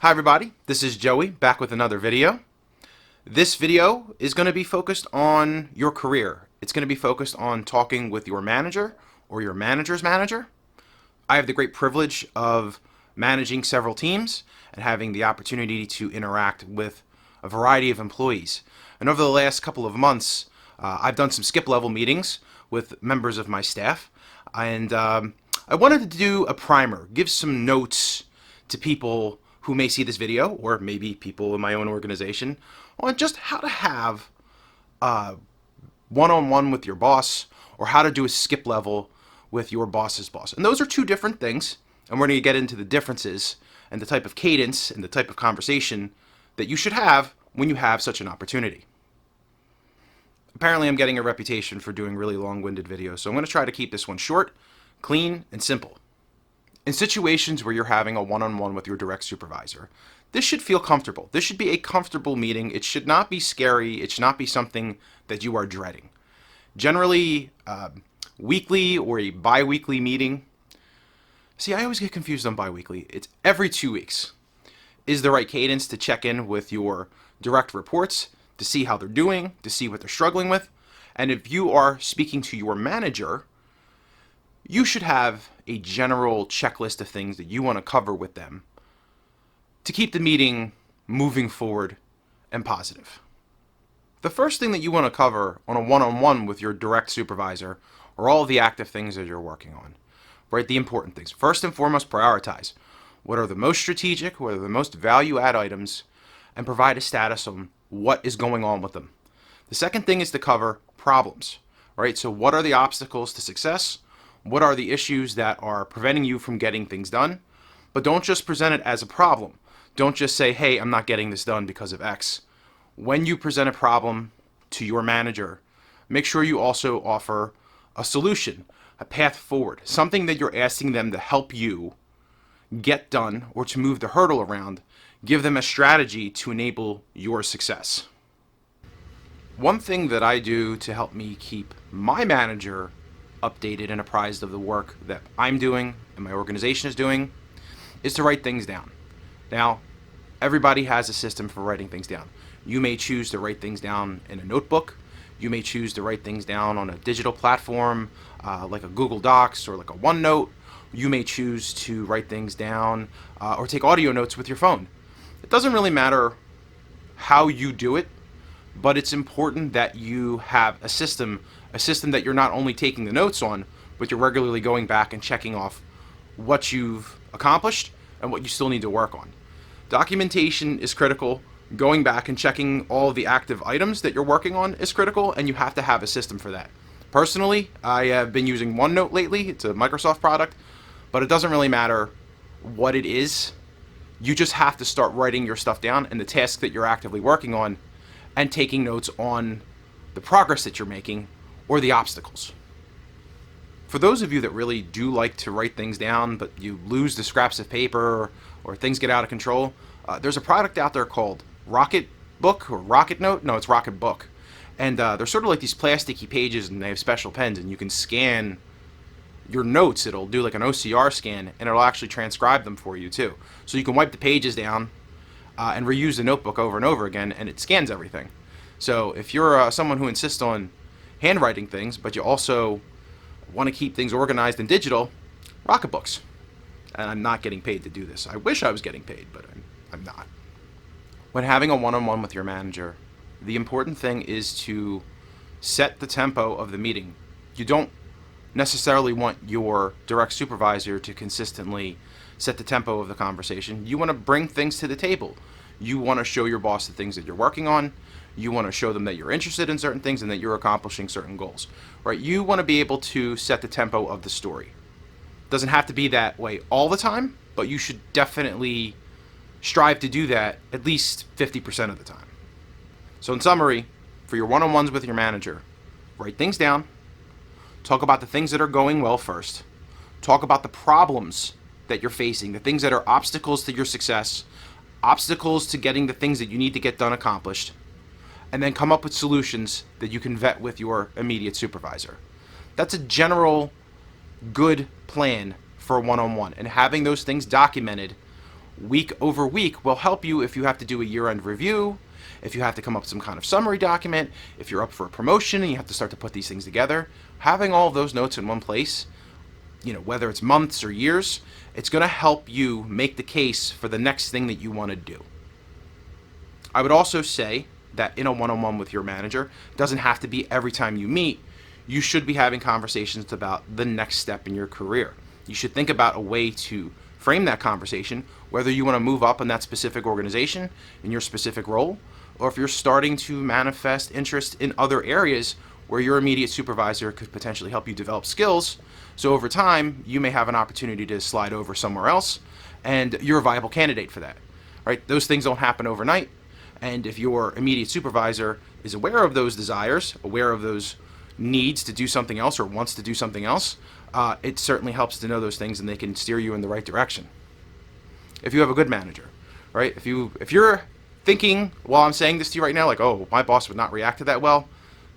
Hi everybody, this is Joey back with another video. This video is going to be focused on your career. It's going to be focused on talking with your manager or your manager's manager. I have the great privilege of managing several teams and having the opportunity to interact with a variety of employees. And over the last couple of months, I've done some skip level meetings with members of my staff, and I wanted to do a primer, give some notes to people who may see this video, or maybe people in my own organization, on just how to have one-on-one with your boss, or how to do a skip level with your boss's boss. And those are two different things, and we're going to get into the differences and the type of cadence and the type of conversation that you should have when you have such an opportunity. Apparently I'm getting a reputation for doing really long-winded videos, so I'm going to try to keep this one short, clean, and simple. In situations where you're having a one-on-one with your direct supervisor, this should feel comfortable. This should be a comfortable meeting. It should not be scary. It should not be something that you are dreading. Generally, weekly or a bi-weekly meeting. See, I always get confused on bi-weekly. It's every 2 weeks. Is the right cadence to check in with your direct reports, to see how they're doing, to see what they're struggling with. And if you are speaking to your manager, you should have a general checklist of things that you want to cover with them to keep the meeting moving forward and positive. The first thing that you want to cover on a one-on-one with your direct supervisor are all the active things that you're working on, right? The important things. First and foremost, prioritize. What are the most strategic, what are the most value-add items, and provide a status on what is going on with them. The second thing is to cover problems, right? So what are the obstacles to success? What are the issues that are preventing you from getting things done? But don't just present it as a problem. Don't just say, hey, I'm not getting this done because of X. When you present a problem to your manager, make sure you also offer a solution, a path forward, something that you're asking them to help you get done or to move the hurdle around. Give them a strategy to enable your success. One thing that I do to help me keep my manager updated and apprised of the work that I'm doing and my organization is doing is to write things down. Now, everybody has a system for writing things down. You may choose to write things down in a notebook. You may choose to write things down on a digital platform like a Google Docs or like a OneNote. You may choose to write things down or take audio notes with your phone. It doesn't really matter how you do it, but it's important that you have a system that you're not only taking the notes on, but you're regularly going back and checking off what you've accomplished and what you still need to work on. Documentation is critical. Going back and checking all the active items that you're working on is critical, and you have to have a system for that. Personally, I have been using OneNote lately. It's a Microsoft product, but it doesn't really matter what it is. You just have to start writing your stuff down and the tasks that you're actively working on and taking notes on the progress that you're making or the obstacles. For those of you that really do like to write things down, but you lose the scraps of paper or things get out of control, there's a product out there called Rocket Book or Rocket Note. No, it's Rocket Book. And they're sort of like these plasticky pages, and they have special pens, and you can scan your notes. It'll do like an OCR scan, and it'll actually transcribe them for you too. So you can wipe the pages down and reuse the notebook over and over again, and it scans everything. So if you're someone who insists on handwriting things, but you also want to keep things organized and digital, Rocketbooks. And I'm not getting paid to do this. I wish I was getting paid, but I'm not. When having a one-on-one with your manager, the important thing is to set the tempo of the meeting. You don't necessarily want your direct supervisor to consistently set the tempo of the conversation. You want to bring things to the table. You want to show your boss the things that you're working on. You want to show them that you're interested in certain things and that you're accomplishing certain goals, right? You want to be able to set the tempo of the story. It doesn't have to be that way all the time, but you should definitely strive to do that at least 50% of the time. So in summary, for your one-on-ones with your manager, write things down. Talk about the things that are going well first. Talk about the problems that you're facing, the things that are obstacles to your success, obstacles to getting the things that you need to get done accomplished, and then come up with solutions that you can vet with your immediate supervisor. That's a general good plan for a one-on-one, and having those things documented week over week will help you if you have to do a year-end review, if you have to come up with some kind of summary document, if you're up for a promotion and you have to start to put these things together. Having all of those notes in one place, whether it's months or years, it's going to help you make the case for the next thing that you want to do. I would also say that in a one-on-one with your manager, it doesn't have to be every time you meet. You should be having conversations about the next step in your career. You should think about a way to frame that conversation, whether you want to move up in that specific organization, in your specific role, or if you're starting to manifest interest in other areas where your immediate supervisor could potentially help you develop skills. So over time, you may have an opportunity to slide over somewhere else, and you're a viable candidate for that. Right? Those things don't happen overnight. And if your immediate supervisor is aware of those desires, aware of those needs to do something else or wants to do something else, it certainly helps to know those things, and they can steer you in the right direction. If you have a good manager, right? If you're thinking while I'm saying this to you right now, like, oh, my boss would not react to that well,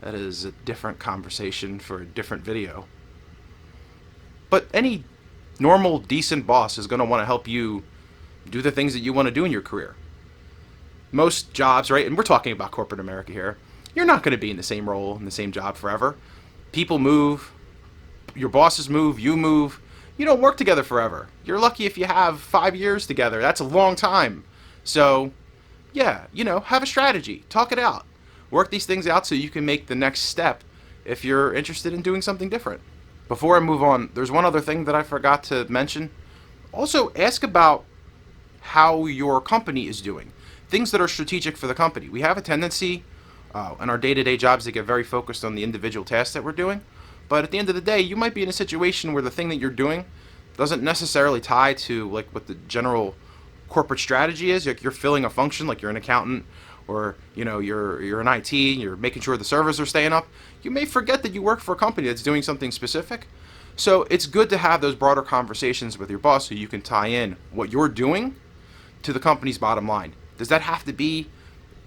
that is a different conversation for a different video. But any normal, decent boss is going to want to help you do the things that you want to do in your career. Most jobs, right, and we're talking about corporate America here, you're not going to be in the same role, in the same job forever. People move, your bosses move, you move. You don't work together forever. You're lucky if you have 5 years together. That's a long time. So, yeah, have a strategy. Talk it out. Work these things out so you can make the next step if you're interested in doing something different. Before I move on, there's one other thing that I forgot to mention. Also, ask about how your company is doing. Things that are strategic for the company. We have a tendency in our day-to-day jobs to get very focused on the individual tasks that we're doing. But at the end of the day, you might be in a situation where the thing that you're doing doesn't necessarily tie to like what the general corporate strategy is. Like you're filling a function, like you're an accountant, or you're an IT, you're making sure the servers are staying up. You may forget that you work for a company that's doing something specific. So it's good to have those broader conversations with your boss so you can tie in what you're doing to the company's bottom line. Does that have to be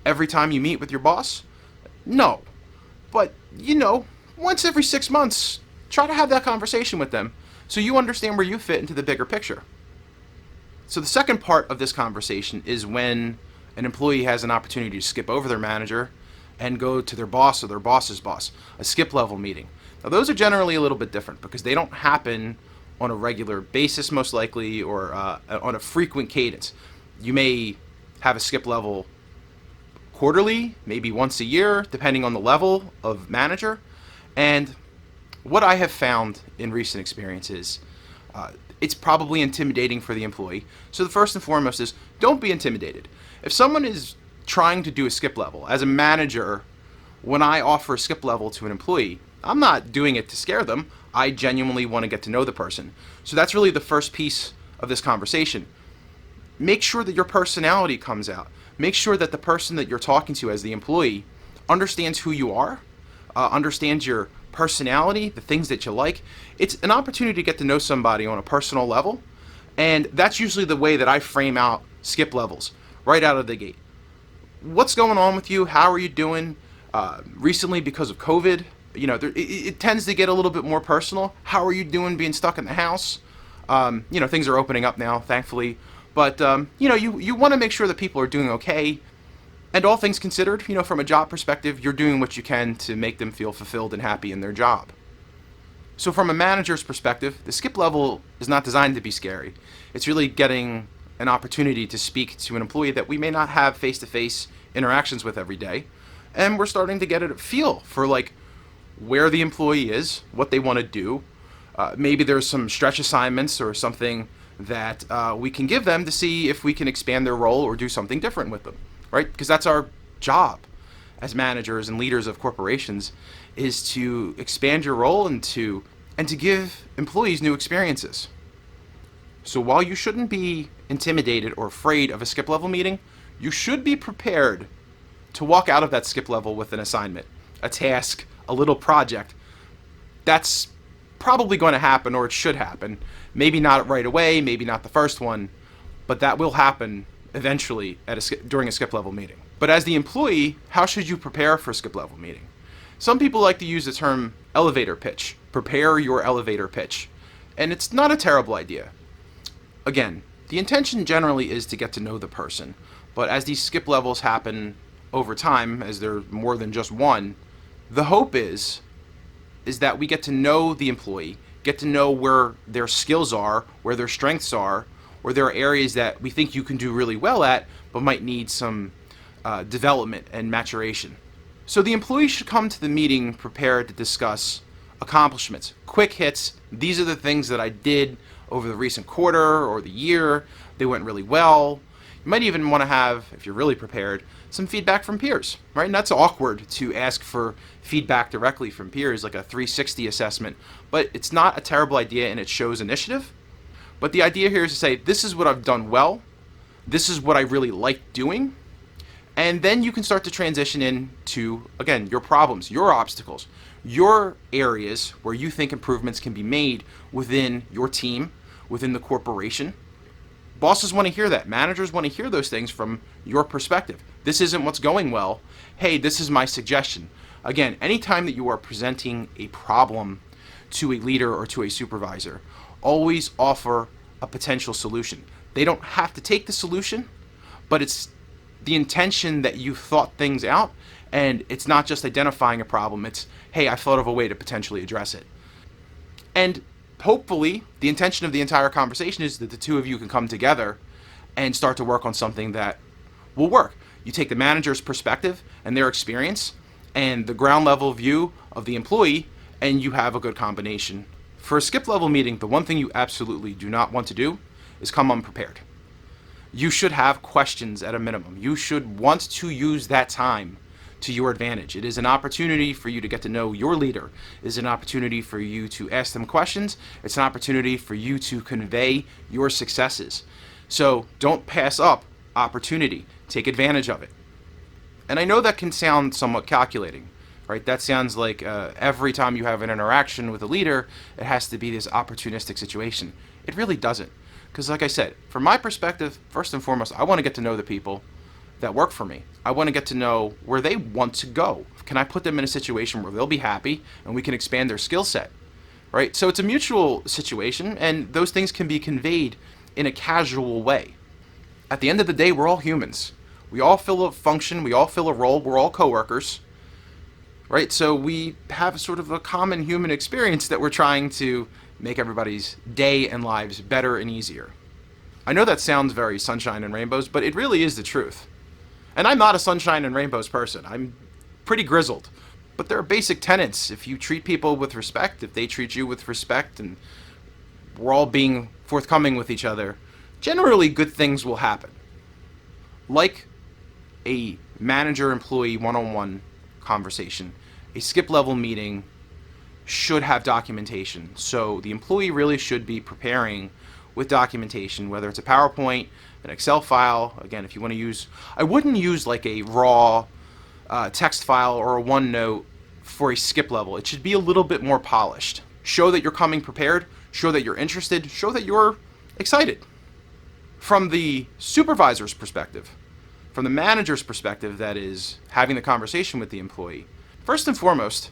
every time you meet with your boss? No. But, once every 6 months, try to have that conversation with them so you understand where you fit into the bigger picture. So the second part of this conversation is when an employee has an opportunity to skip over their manager and go to their boss or their boss's boss, a skip level meeting. Now those are generally a little bit different because they don't happen on a regular basis most likely or on a frequent cadence. You may have a skip level quarterly, maybe once a year, depending on the level of manager. And what I have found in recent experiences, it's probably intimidating for the employee. So the first and foremost is don't be intimidated. If someone is trying to do a skip level, as a manager, when I offer a skip level to an employee, I'm not doing it to scare them. I genuinely want to get to know the person. So that's really the first piece of this conversation. Make sure that your personality comes out. Make sure that the person that you're talking to as the employee understands who you are, understands your personality, the things that you like. It's an opportunity to get to know somebody on a personal level, and that's usually the way that I frame out skip levels right out of the gate. What's going on with you? How are you doing? Recently, because of COVID, it tends to get a little bit more personal. How are you doing being stuck in the house? Things are opening up now, thankfully. But, you want to make sure that people are doing okay. And all things considered, from a job perspective, you're doing what you can to make them feel fulfilled and happy in their job. So from a manager's perspective, the skip level is not designed to be scary. It's really getting an opportunity to speak to an employee that we may not have face-to-face interactions with every day. And we're starting to get a feel for where the employee is, what they want to do. Maybe there's some stretch assignments or something that we can give them to see if we can expand their role or do something different with them, right? Because that's our job as managers and leaders of corporations, is to expand your role and to give employees new experiences. So while you shouldn't be intimidated or afraid of a skip level meeting, you should be prepared to walk out of that skip level with an assignment, a task, a little project. That's probably going to happen, or it should happen. Maybe not right away, maybe not the first one, but that will happen eventually during a skip level meeting. But as the employee, how should you prepare for a skip level meeting? Some people like to use the term elevator pitch. Prepare your elevator pitch. And it's not a terrible idea. Again, The intention generally is to get to know the person, but as these skip levels happen over time, as there are more than just one, the hope is that we get to know the employee, get to know where their skills are, where their strengths are, where there are areas that we think you can do really well at, but might need some development and maturation. So the employee should come to the meeting prepared to discuss accomplishments, quick hits. These are the things that I did over the recent quarter or the year. They went really well. You might even want to have, if you're really prepared, some feedback from peers, right? And that's awkward to ask for feedback directly from peers, like a 360 assessment, but it's not a terrible idea and it shows initiative. But the idea here is to say, this is what I've done well. This is what I really like doing. And then you can start to transition into, again, your problems, your obstacles, your areas where you think improvements can be made within your team, within the corporation. Bosses want to hear that. Managers want to hear those things from your perspective. This isn't what's going well. Hey, this is my suggestion. Again, anytime that you are presenting a problem to a leader or to a supervisor, always offer a potential solution. They don't have to take the solution, but it's the intention that you thought things out, and it's not just identifying a problem. It's, hey, I thought of a way to potentially address it. And hopefully, the intention of the entire conversation is that the two of you can come together and start to work on something that will work. You take the manager's perspective and their experience and the ground level view of the employee, and you have a good combination. For a skip level meeting, the one thing you absolutely do not want to do is come unprepared. You should have questions at a minimum. You should want to use that time to your advantage. It is an opportunity for you to get to know your leader. It is an opportunity for you to ask them questions. It's an opportunity for you to convey your successes. So don't pass up opportunity. Take advantage of it. And I know that can sound somewhat calculating, right? That sounds like every time you have an interaction with a leader, it has to be this opportunistic situation. It really doesn't. Because like I said, from my perspective, first and foremost, I want to get to know the people that work for me. I want to get to know where they want to go. Can I put them in a situation where they'll be happy and we can expand their skill set, right? So it's a mutual situation, and those things can be conveyed in a casual way. At the end of the day, we're all humans. We all fill a function, we all fill a role, we're all coworkers, right? So we have sort of a common human experience that we're trying to make everybody's day and lives better and easier. I know that sounds very sunshine and rainbows, but it really is the truth. And I'm not a sunshine and rainbows person. I'm pretty grizzled. But there are basic tenets. If you treat people with respect, if they treat you with respect, and we're all being forthcoming with each other, generally good things will happen. Like a manager-employee one-on-one conversation, a skip-level meeting should have documentation. So the employee really should be preparing with documentation, whether it's a PowerPoint, an Excel file. Again, if you want to use, I wouldn't use like a raw text file or a OneNote for a skip level. It should be a little bit more polished. Show that you're coming prepared, show that you're interested, show that you're excited. From the supervisor's perspective, from the manager's perspective, that is having the conversation with the employee, first and foremost,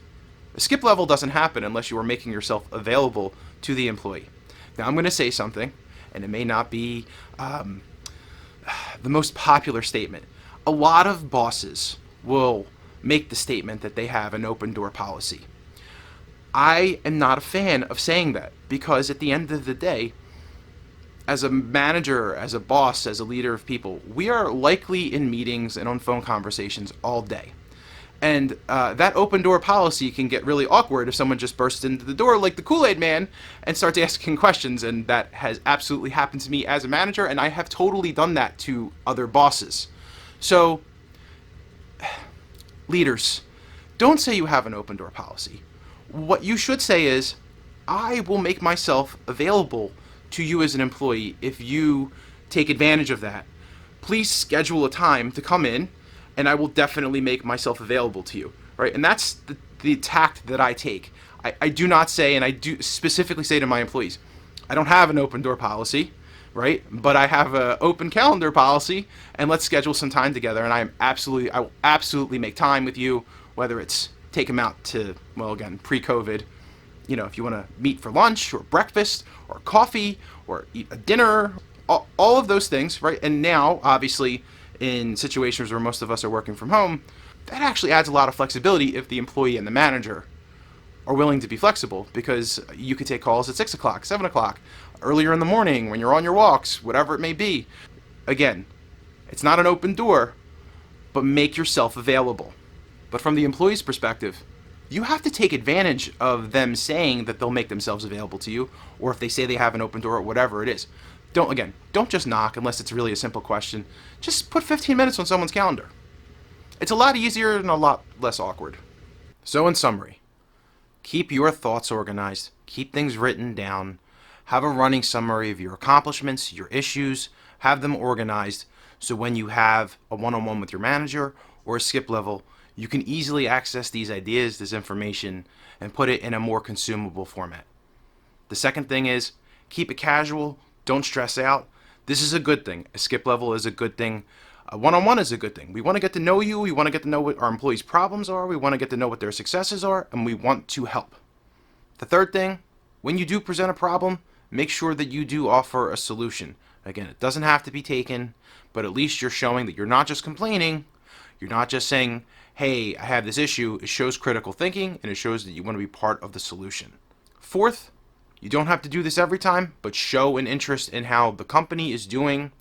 a skip level doesn't happen unless you are making yourself available to the employee. Now I'm going to say something, and it may not be the most popular statement. A lot of bosses will make the statement that they have an open door policy. I am not a fan of saying that, because at the end of the day, as a manager, as a boss, as a leader of people, we are likely in meetings and on phone conversations all day. And that open door policy can get really awkward if someone just bursts into the door like the Kool-Aid man and starts asking questions. And that has absolutely happened to me as a manager, and I have totally done that to other bosses. So, leaders, don't say you have an open door policy. What you should say is, I will make myself available to you as an employee if you take advantage of that. Please schedule a time to come in, and I will definitely make myself available to you, right? And that's the tact that I take. I do not say, and I do specifically say to my employees, I don't have an open door policy, right? But I have an open calendar policy, and let's schedule some time together. And I will absolutely make time with you, whether it's take them out to, well, again, pre-COVID, if you want to meet for lunch or breakfast or coffee or eat a dinner, all of those things, right? And now, obviously, in situations where most of us are working from home, that actually adds a lot of flexibility if the employee and the manager are willing to be flexible, because you could take calls at 6 o'clock, 7 o'clock, earlier in the morning when you're on your walks, whatever it may be. Again, it's not an open door, but make yourself available. But from the employee's perspective, you have to take advantage of them saying that they'll make themselves available to you, or if they say they have an open door, or whatever it is. Don't just knock unless it's really a simple question. Just put 15 minutes on someone's calendar. It's a lot easier and a lot less awkward. So in summary, keep your thoughts organized, keep things written down, have a running summary of your accomplishments, your issues, have them organized so when you have a one-on-one with your manager or a skip level, you can easily access these ideas, this information, and put it in a more consumable format. The second thing is, keep it casual, don't stress out. This is a good thing. A skip level is a good thing. A one-on-one is a good thing. We want to get to know you. We want to get to know what our employees' problems are. We want to get to know what their successes are, and we want to help. The third thing, when you do present a problem, make sure that you do offer a solution. Again, it doesn't have to be taken, but at least you're showing that you're not just complaining. You're not just saying, hey, I have this issue. It shows critical thinking, and it shows that you want to be part of the solution. Fourth, you don't have to do this every time, but show an interest in how the company is doing,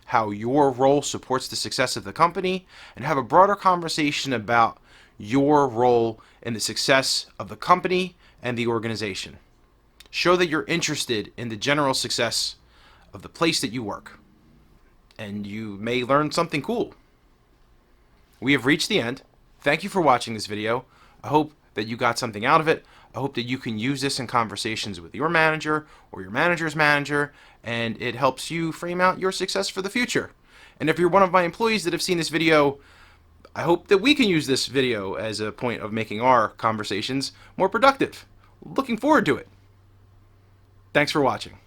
how your role supports the success of the company, and have a broader conversation about your role in the success of the company and the organization. Show that you're interested in the general success of the place that you work, and you may learn something cool. We have reached the end. Thank you for watching this video. I hope that you got something out of it. I hope that you can use this in conversations with your manager or your manager's manager, and it helps you frame out your success for the future. And if you're one of my employees that have seen this video, I hope that we can use this video as a point of making our conversations more productive. Looking forward to it. Thanks for watching.